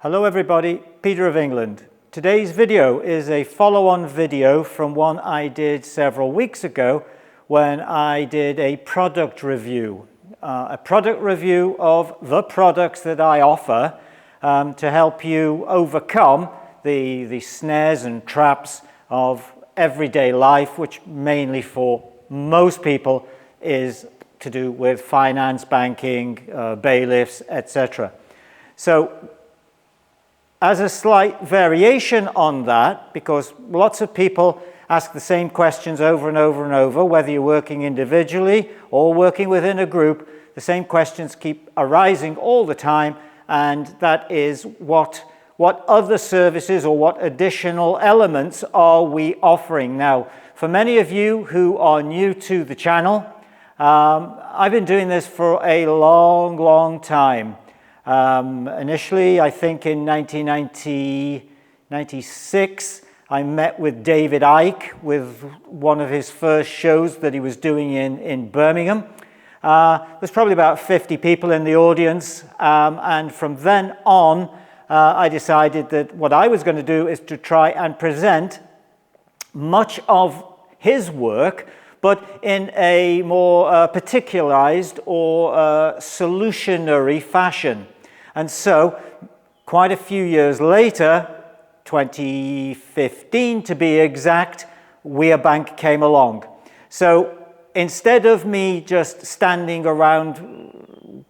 Hello everybody, Peter of England. Today's video is a follow-on video from one I did several weeks ago when I did a product review. A product review of the products that I offer to help you overcome the snares and traps of everyday life, which mainly for most people is to do with finance, banking, bailiffs, etc. So, as a slight variation on that, because lots of people ask the same questions over and over and over, whether you're working individually or working within a group, the same questions keep arising all the time, and that is what other services or what additional elements are we offering? Now, for many of you who are new to the channel, I've been doing this for a long time. Initially, I think in 1996, I met with David Icke with one of his first shows that he was doing in Birmingham. There's probably about 50 people in the audience, and from then on, I decided that what I was going to do is to try and present much of his work, but in a more particularized or solutionary fashion. And so, quite a few years later, 2015 to be exact, Bank came along. So, instead of me just standing around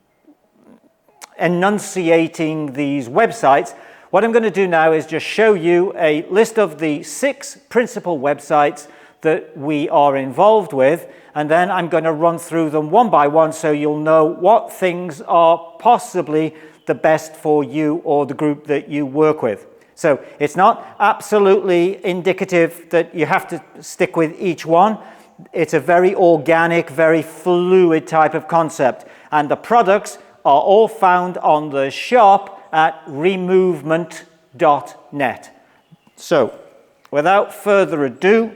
enunciating these websites, what I'm going to do now is just show you a list of the 6 principal websites that we are involved with, and then I'm going to run through them one by one so you'll know what things are possibly the best for you or the group that you work with. So it's not absolutely indicative that you have to stick with each one. It's a very organic, very fluid type of concept, and the products are all found on the shop at removement.net. So without further ado,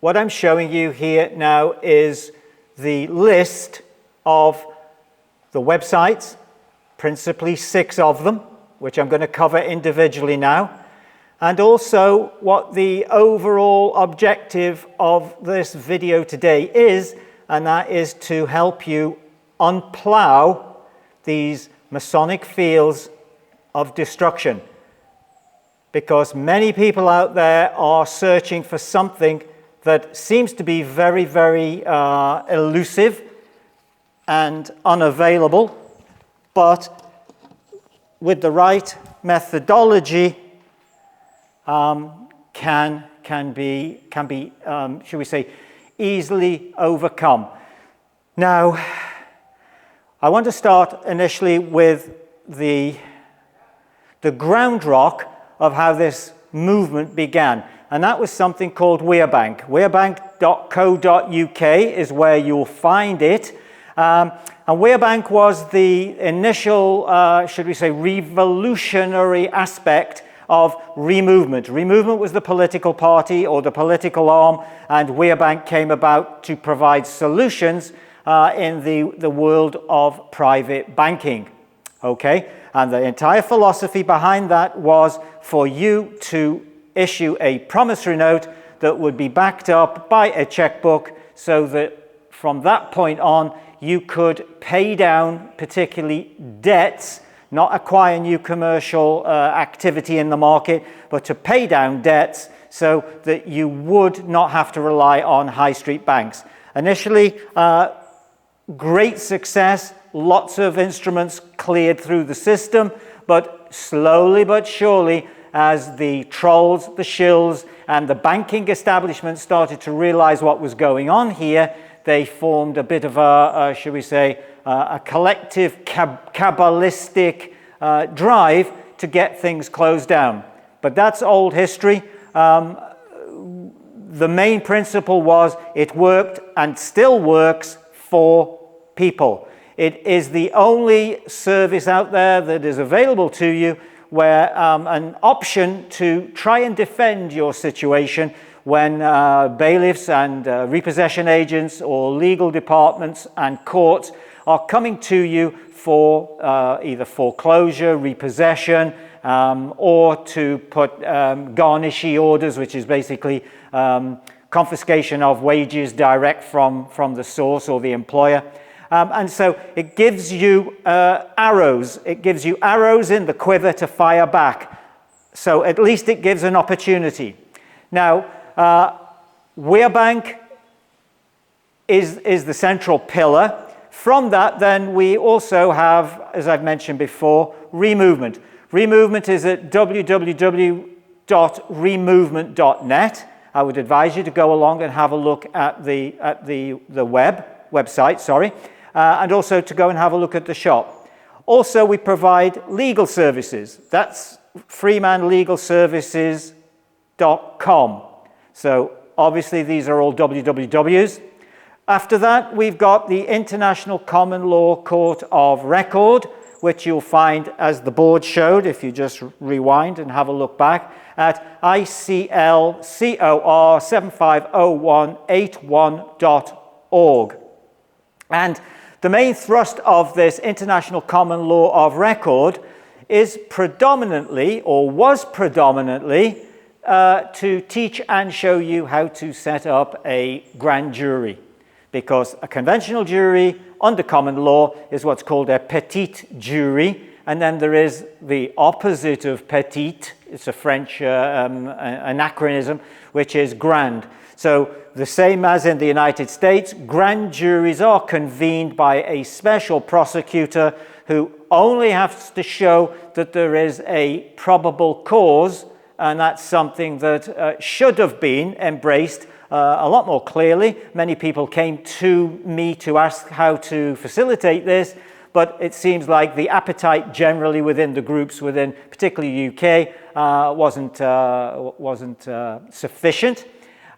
what I'm showing you here now is the list of the websites, principally 6 of them, which I'm going to cover individually now, and also what the overall objective of this video today is, and that is to help you unplow these Masonic fields of destruction. Because many people out there are searching for something that seems to be very, very elusive and unavailable, but with the right methodology can be should we say, easily overcome. Now, I want to start initially with the groundwork of how this movement began, and that was something called Bank. Wearbank.co.uk is where you'll find it. And Bank was the initial, should we say, revolutionary aspect of Removement. Removement was the political party or the political arm, and Bank came about to provide solutions in the world of private banking. Okay? And the entire philosophy behind that was for you to issue a promissory note that would be backed up by a checkbook, so that from that point on you could pay down particularly debts, not acquire new commercial activity in the market, but to pay down debts so that you would not have to rely on high street banks. Initially, great success, lots of instruments cleared through the system, but slowly but surely, as the trolls, the shills, and the banking establishment started to realize what was going on here, they formed a bit of a should we say, a collective Kabbalistic drive to get things closed down. But that's old history. The main principle was it worked and still works for people. It is the only service out there that is available to you where an option to try and defend your situation when bailiffs and repossession agents or legal departments and courts are coming to you for either foreclosure, repossession, or to put garnishee orders, which is basically confiscation of wages direct from the source or the employer. And so it gives you arrows. It gives you arrows in the quiver to fire back. So at least it gives an opportunity. Now, WearBank is the central pillar. From that, then, we also have, as I've mentioned before, removement. Removement is at www.removement.net. I would advise you to go along and have a look at the website, and also to go and have a look at the shop. Also, we provide legal services. That's freemanlegalservices.com. So obviously these are all wwws. After that, we've got the International Common Law Court of Record, which you'll find, as the board showed, if you just rewind and have a look back, at ICL-COR-750181.org. And the main thrust of this International Common Law of Record is predominantly, or was predominantly, to teach and show you how to set up a grand jury. Because a conventional jury under common law is what's called a petite jury, and then there is the opposite of petite. It's a French anachronism, which is grand. So the same as in the United States, grand juries are convened by a special prosecutor who only has to show that there is a probable cause, and that's something that should have been embraced a lot more clearly. Many people came to me to ask how to facilitate this, but it seems like the appetite generally within the groups within particularly UK wasn't sufficient.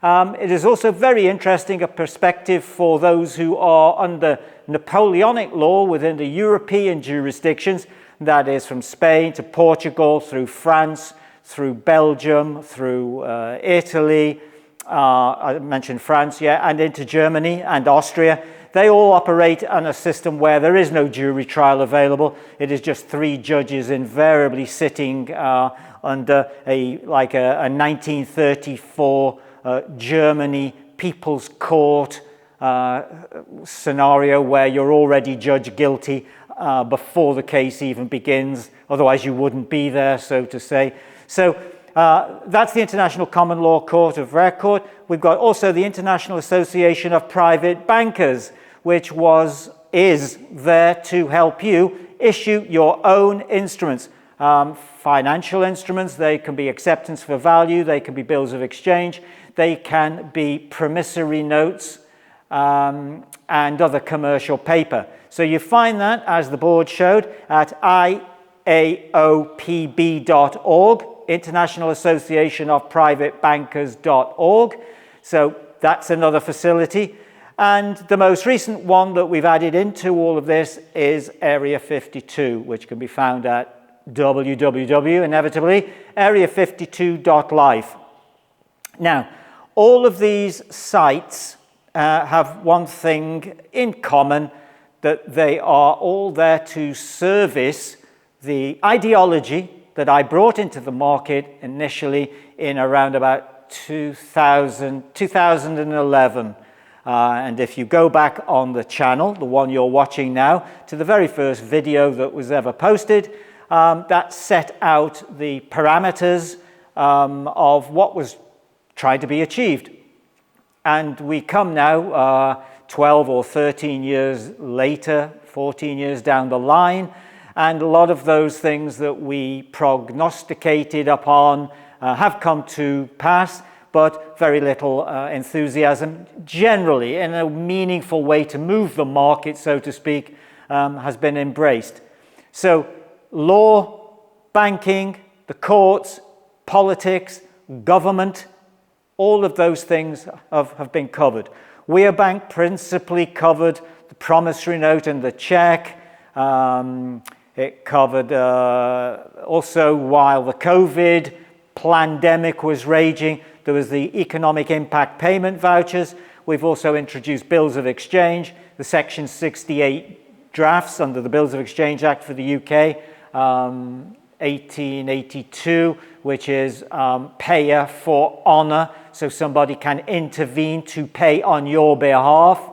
It is also very interesting a perspective for those who are under Napoleonic law within the European jurisdictions, that is from Spain to Portugal, through France, through Belgium, through Italy, I mentioned France, and into Germany and Austria. They all operate on a system where there is no jury trial available. It is just 3 judges invariably sitting under a 1934 Germany People's Court scenario where you're already judged guilty before the case even begins. Otherwise, you wouldn't be there, so to say. So that's the International Common Law Court of Record. We've got also the International Association of Private Bankers, which is there to help you issue your own instruments. Financial instruments, they can be acceptance for value, they can be bills of exchange, they can be promissory notes, and other commercial paper. So you find that, as the board showed, at IAOPB.org, International Association of Private Bankers.org. So that's another facility. And the most recent one that we've added into all of this is Area 52, which can be found at inevitably, area52.life. Now, all of these sites have one thing in common, that they are all there to service the ideology that I brought into the market initially in around about 2011. And if you go back on the channel, the one you're watching now, to the very first video that was ever posted, that set out the parameters of what was trying to be achieved. And we come now 12 or 13 years later, 14 years down the line, and a lot of those things that we prognosticated upon have come to pass, but very little enthusiasm generally in a meaningful way to move the market, so to speak, has been embraced. So law, banking, the courts, politics, government, all of those things have been covered. WearBank principally covered the promissory note and the check. It covered also, while the COVID pandemic was raging, there was the economic impact payment vouchers. We've also introduced bills of exchange, the Section 68 drafts under the Bills of Exchange Act for the UK, 1882, which is payer for honour, so somebody can intervene to pay on your behalf.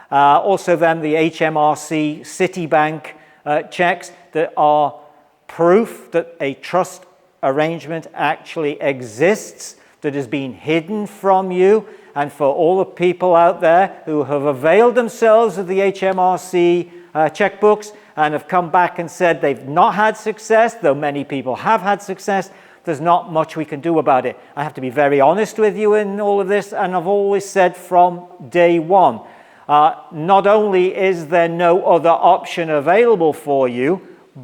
Also then the HMRC Citibank checks that are proof that a trust arrangement actually exists, that has been hidden from you. And for all the people out there who have availed themselves of the HMRC checkbooks and have come back and said they've not had success, though many people have had success, there's not much we can do about it. I have to be very honest with you in all of this, and I've always said from day one, not only is there no other option available for you,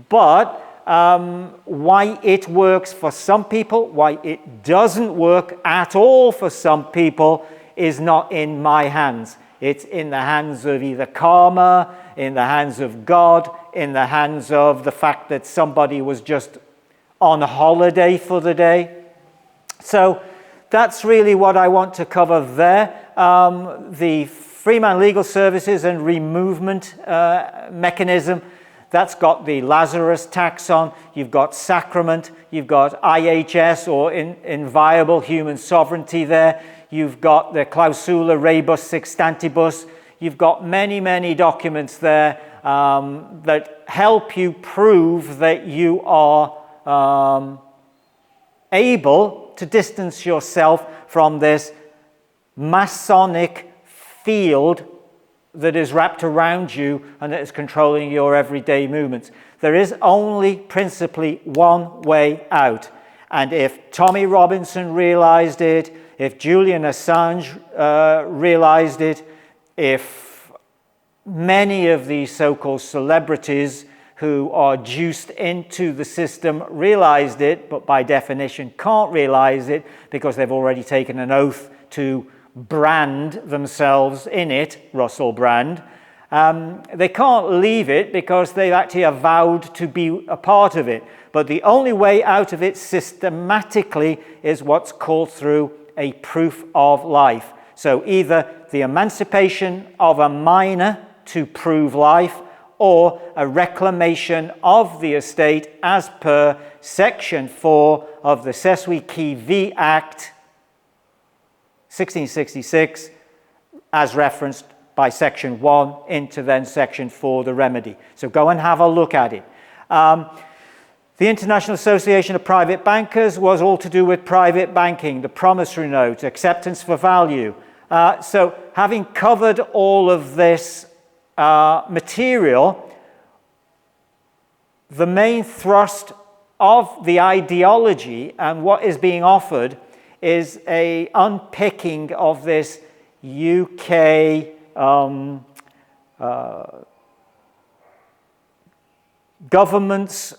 but why it works for some people, why it doesn't work at all for some people is not in my hands. It's in the hands of either karma, in the hands of God, in the hands of the fact that somebody was just on holiday for the day. So that's really what I want to cover there. The Freeman Legal Services and Removement mechanism, that's got the Lazarus taxon, you've got sacrament, you've got IHS or inviolable human sovereignty there, you've got the clausula rebus sextantibus, you've got many, many documents there that help you prove that you are able to distance yourself from this Masonic field that is wrapped around you and that is controlling your everyday movements. There is only principally one way out. And if Tommy Robinson realized it, if Julian Assange realized it, if many of these so-called celebrities who are juiced into the system realized it, but by definition can't realize it because they've already taken an oath to brand themselves in it, Russell Brand. They can't leave it because they've actually vowed to be a part of it. But the only way out of it systematically is what's called through a proof of life. So either the emancipation of a minor to prove life, or a reclamation of the estate as per Section 4 of the MASONIC-ET v. Act 1666, as referenced by Section 1 into then Section 4, the remedy. So go and have a look at it. The International Association of Private Bankers was all to do with private banking, the promissory note, acceptance for value. So having covered all of this material, the main thrust of the ideology and what is being offered is a unpicking of this UK government's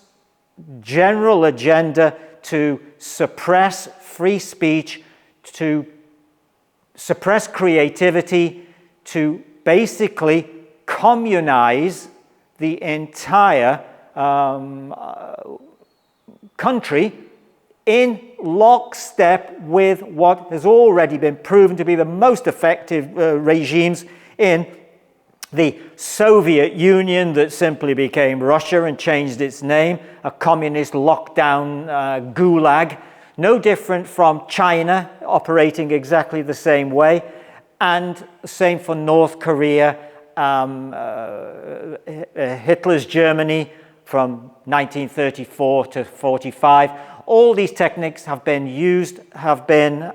general agenda to suppress free speech, to suppress creativity, to basically communize the entire country in lockstep with what has already been proven to be the most effective regimes in the Soviet Union that simply became Russia and changed its name, a communist lockdown gulag, no different from China operating exactly the same way, and same for North Korea, Hitler's Germany from 1934 to 45. All these techniques have been used, have been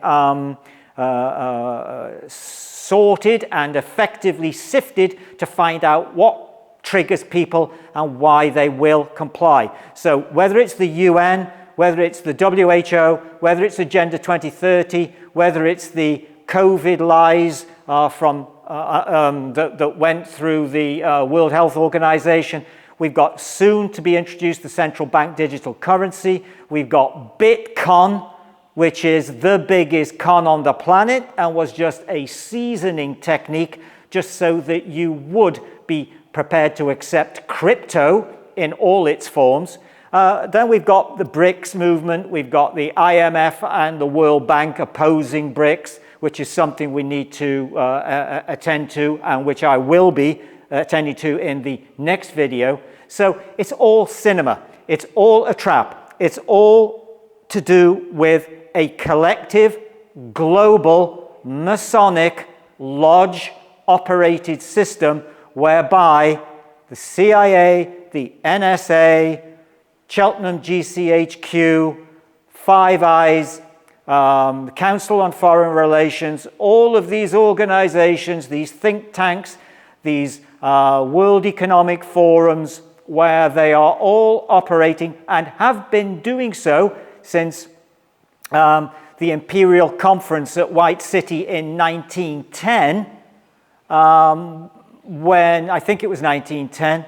sorted and effectively sifted to find out what triggers people and why they will comply. So whether it's the UN, whether it's the WHO, whether it's Agenda 2030, whether it's the COVID lies that went through the World Health Organization, we've got soon to be introduced the central bank digital currency. We've got Bitcoin, which is the biggest con on the planet and was just a seasoning technique just so that you would be prepared to accept crypto in all its forms. Then we've got the BRICS movement. We've got the IMF and the World Bank opposing BRICS, which is something we need to attend to and which I will be attending to in the next video. So it's all cinema. It's all a trap. It's all to do with a collective, global, Masonic, lodge-operated system whereby the CIA, the NSA, Cheltenham GCHQ, Five Eyes, the Council on Foreign Relations, all of these organizations, these think tanks, these World Economic Forums, where they are all operating and have been doing so since the Imperial Conference at White City in 1910, when, I think it was 1910,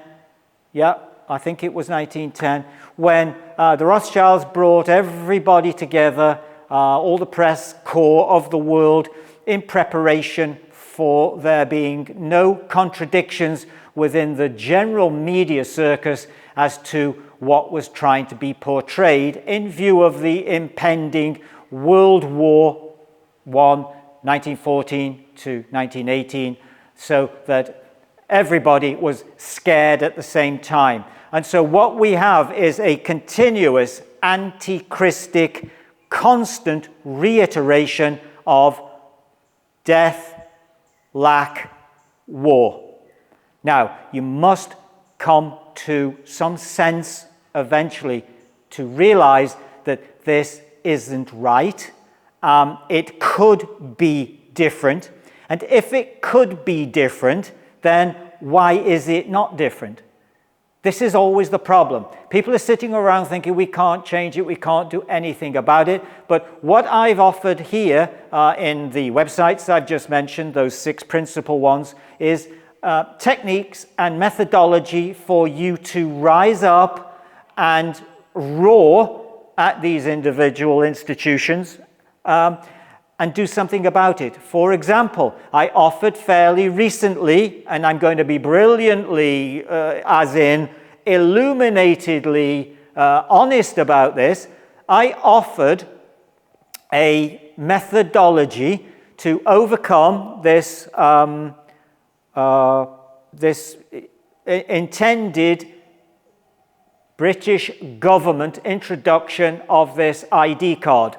yeah, I think it was 1910, when the Rothschilds brought everybody together, all the press corps of the world, in preparation for there being no contradictions within the general media circus as to what was trying to be portrayed in view of the impending World War I, 1914 to 1918, so that everybody was scared at the same time. And so what we have is a continuous anti-Christic, constant reiteration of death, lack, war. Now, you must come to some sense eventually to realize that this isn't right. It could be different. And if it could be different, then why is it not different? This is always the problem. People are sitting around thinking we can't change it, we can't do anything about it. But what I've offered here in the websites I've just mentioned, those 6 principal ones, is techniques and methodology for you to rise up and roar at these individual institutions and do something about it. For example, I offered fairly recently, and I'm going to be brilliantly, as in illuminatedly honest about this, I offered a methodology to overcome this this intended British government introduction of this ID card.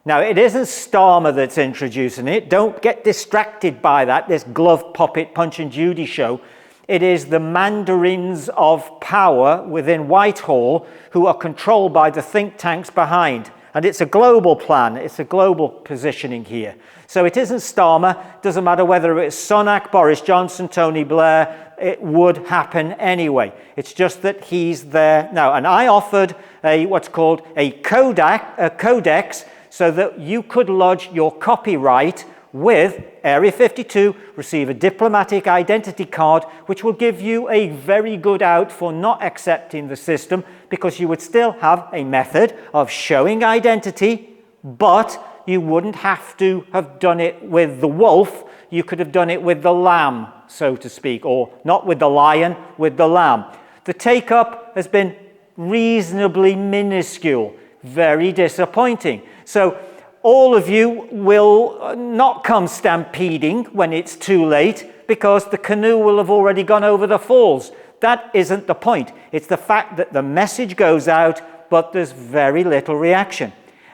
Now, it isn't Starmer that's introducing it. Don't get distracted by that, this glove puppet Punch and Judy show. It is the mandarins of power within Whitehall who are controlled by the think tanks behind. And it's a global plan. It's a global positioning here. So it isn't Starmer. Doesn't matter whether it's Sunak, Boris Johnson, Tony Blair. It would happen anyway. It's just that he's there now. And I offered what's called a codex so that you could lodge your copyright with Area 52, receive a diplomatic identity card, which will give you a very good out for not accepting the system, because you would still have a method of showing identity, but you wouldn't have to have done it with the wolf. You could have done it with the lamb, so to speak, or not with the lion, with the lamb. The take-up has been reasonably minuscule, very disappointing. So all of you will not come stampeding when it's too late, because the canoe will have already gone over the falls. That isn't the point. It's the fact that the message goes out, but there's very little reaction.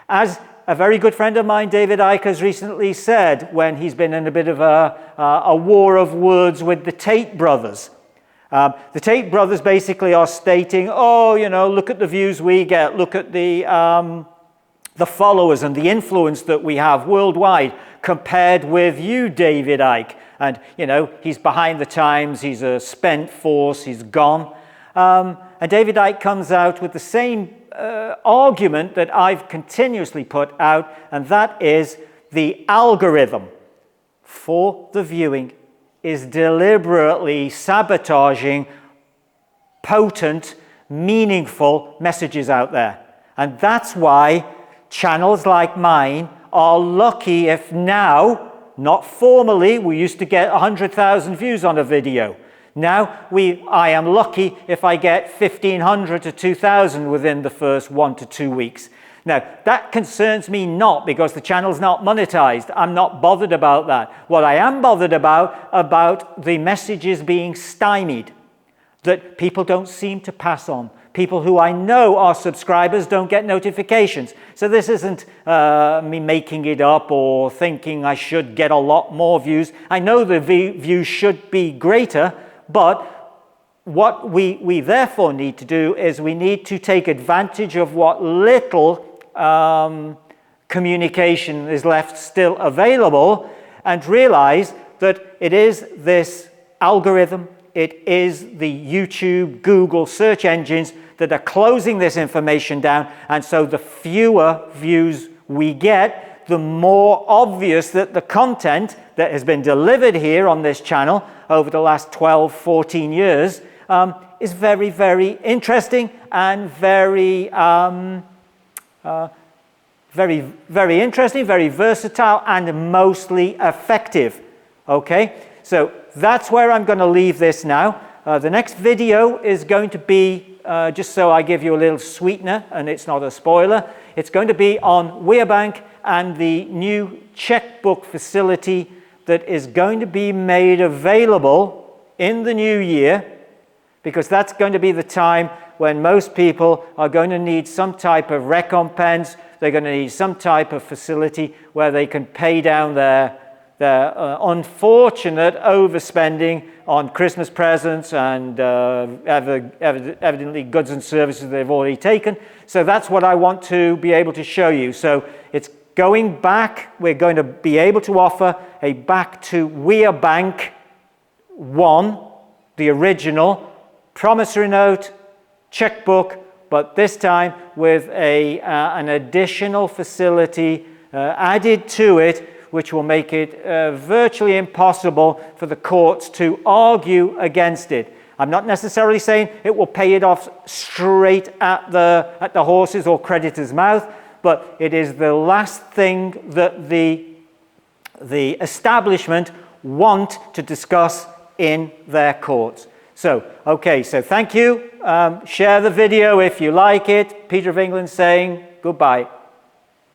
As a very good friend of mine, David Icke, has recently said, when he's been in a bit of a war of words with the Tate brothers. The Tate brothers basically are stating, oh, you know, look at the views we get, look at the followers and the influence that we have worldwide compared with you, David Icke. And, you know, he's behind the times, he's a spent force, he's gone. And David Icke comes out with the same argument that I've continuously put out, and that is the algorithm for the viewing is deliberately sabotaging potent, meaningful messages out there. And that's why channels like mine are lucky if now, not formally, we used to get 100,000 views on a video. Now, I am lucky if I get 1,500 to 2,000 within the first 1 to 2 weeks. Now, that concerns me not because the channel's not monetized. I'm not bothered about that. What I am bothered about the messages being stymied, that people don't seem to pass on. People who I know are subscribers don't get notifications. So this isn't me making it up or thinking I should get a lot more views. I know the views should be greater, but what we therefore need to do is we need to take advantage of what little communication is left still available and realize that it is this algorithm, it is the YouTube, Google search engines that are closing this information down, and so the fewer views we get, the more obvious that the content that has been delivered here on this channel over the last 12, 14 years is very, very interesting and very, very interesting, very versatile, and mostly effective. Okay, so that's where I'm going to leave this now. The next video is going to be, just so I give you a little sweetener, and it's not a spoiler, it's going to be on WearBank and the new checkbook facility that is going to be made available in the new year, because that's going to be the time when most people are going to need some type of recompense. They're going to need some type of facility where they can pay down their unfortunate overspending on Christmas presents and evidently goods and services they've already taken. So that's what I want to be able to show you. So it's going back. We're going to be able to offer a back to WearBank 1, the original promissory note, checkbook, but this time with an additional facility added to it, which will make it virtually impossible for the courts to argue against it. I'm not necessarily saying it will pay it off straight at the horse's or creditor's mouth, but it is the last thing that the establishment want to discuss in their courts. So, okay, so thank you. Share the video if you like it. Peter of England saying goodbye.